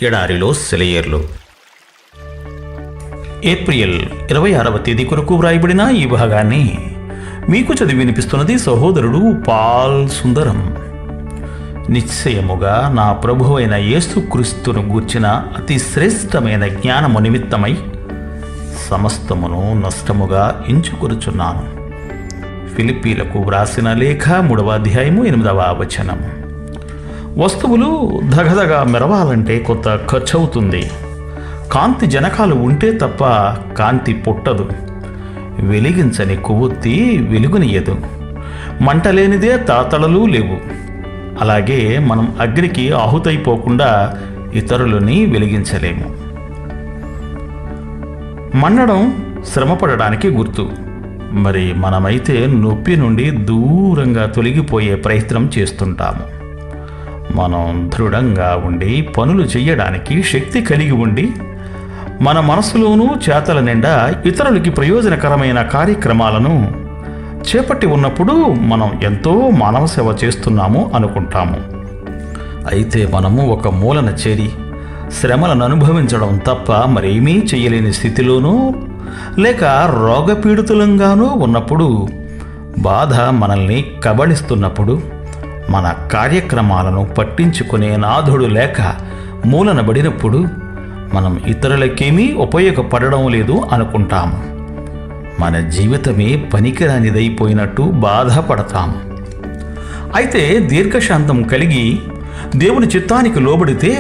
ఎడారిలో సెలయేర్లు. ఏప్రిల్ 26వ తేదీ కొరకు వ్రాయబడిన ఈ భాగాన్ని మీకు చదివి వినిపిస్తున్నది సహోదరుడు పాల్ సుందరం. నిశ్చయముగా నా ప్రభువైన యేసుక్రీస్తును గూర్చిన అతి శ్రేష్టమైన జ్ఞానము నిమిత్తమై సమస్తమును నష్టముగా ఎంచుకొనుచున్నాను. ఫిలిప్పీలకు వ్రాసిన లేఖ 3వ అధ్యాయము 8వ వచనం. వస్తువులు దగదగా మెరవాలంటే కొంత ఖర్చు అవుతుంది. కాంతి జనకాలు ఉంటే తప్ప కాంతి పుట్టదు. వెలిగించని కొవ్వొత్తి వెలుగునియదు. మంటలేనిదే తాతళలు లేవు. అలాగే మనం అగ్నికి ఆహుతైపోకుండా ఇతరులని వెలిగించలేము. మండడం శ్రమపడడానికి గుర్తు. మరి మనమైతే నొప్పి నుండి దూరంగా తొలగిపోయే ప్రయత్నం చేస్తుంటాము. మనం దృఢంగా ఉండి పనులు చేయడానికి శక్తి కలిగి ఉండి మన మనసులోనూ చేతల నిండా ఇతరులకి ప్రయోజనకరమైన కార్యక్రమాలను చేపట్టి ఉన్నప్పుడు మనం ఎంతో మానవ సేవ చేస్తున్నాము అనుకుంటాము. అయితే మనము ఒక మూలన చేరి శ్రమలను అనుభవించడం తప్ప మరేమీ చేయలేని స్థితిలోనూ లేక రోగపీడితులంగానూ ఉన్నప్పుడు, బాధ మనల్ని కబళిస్తున్నప్పుడు, మన కార్యక్రమాలను పట్టించుకునే నాథుడు లేక మూలనబడినప్పుడు మనం ఇతరులకేమీ ఉపయోగపడడం లేదు అనుకుంటాము. మన జీవితమే పనికిరానిదైపోయినట్టు బాధపడతాము. అయితే దీర్ఘశాంతం కలిగి దేవుని చిత్తానికి లోబడితే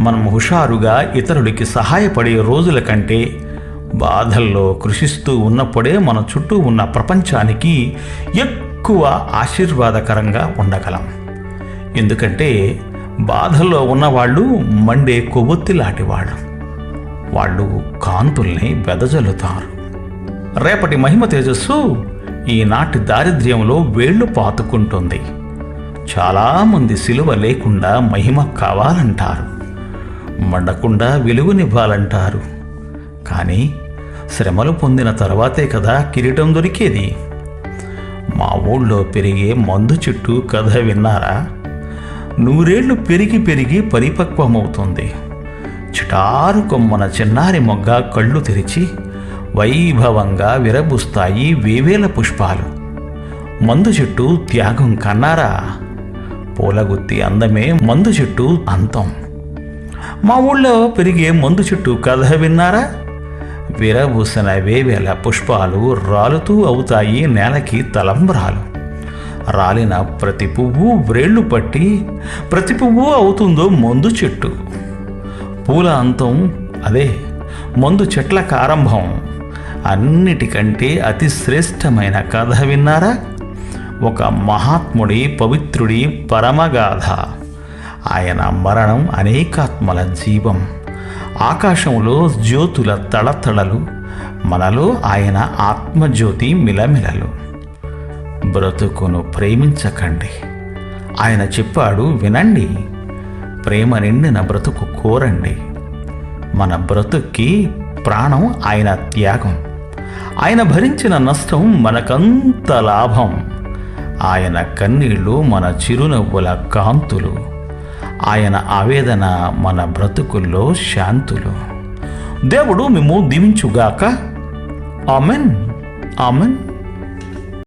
మనం హుషారుగా ఇతరులకి సహాయపడే రోజుల కంటే బాధల్లో కృషిస్తూ ఉన్నప్పుడే మన చుట్టూ ఉన్న ప్రపంచానికి ఎక్కువ ఆశీర్వాదకరంగా ఉండగలం. ఎందుకంటే బాధల్లో ఉన్నవాళ్ళు మండే కొవ్వొత్తి లాంటివాళ్ళు. వాళ్ళు కాంతుల్ని వెదజల్లుతారు. రేపటి మహిమ తేజస్సు ఈనాటి దారిద్ర్యంలో వేళ్లు పాతుకుంటుంది. చాలామంది సిలువ లేకుండా మహిమ కావాలంటారు, మండకుండా వెలుగునివ్వాలంటారు. కానీ శ్రమలు పొందిన తర్వాతే కదా కిరీటం దొరికేది. మా ఊళ్ళో పెరిగే మందు చెట్టు కథ విన్నారా? 100 ఏళ్లు పెరిగి పెరిగి పరిపక్వమవుతుంది. చిటారు కొమ్మన చిన్నారి మొగ్గ కళ్ళు తెరిచి వైభవంగా విరబుస్తాయి వేవేల పుష్పాలు. మందు చెట్టు త్యాగం కన్నారా? పూలగుత్తి అందమే మందు చెట్టు అంతం. మా ఊళ్ళో పెరిగే మందు చెట్టు కథ విన్నారా? విరబూసిన వేవేల పుష్పాలు రాలుతూ అవుతాయి నేలకి తలంబ్రాలు. రాలిన ప్రతి పువ్వు వ్రేళ్లు పట్టి ప్రతి పువ్వు అవుతుందో మందు చెట్టు. పూల అంతం అదే, మందు చెట్లకు ఆరంభం. అన్నిటికంటే అతి శ్రేష్టమైన కథ విన్నారా? ఒక మహాత్ముడి పవిత్రుడి పరమగాథ. ఆయన మరణం అనేకాత్మల జీవం. ఆకాశంలో జ్యోతుల తళతళలు, మనలో ఆయన ఆత్మజ్యోతి మిలమిలలు. బ్రతుకును ప్రేమించకండి, ఆయన చెప్పాడు వినండి. ప్రేమ నిండిన బ్రతుకు కోరండి. మన బ్రతుక్కి ప్రాణం ఆయన త్యాగం. ఆయన భరించిన నష్టం మనకంత లాభం. ఆయన కన్నీళ్లు మన చిరునవ్వుల కాంతులు. ఆయన ఆవేదన మన బ్రతుకుల్లో శాంతులు. దేవుడు మిమ్ము దీవించుగాక. Amen, amen.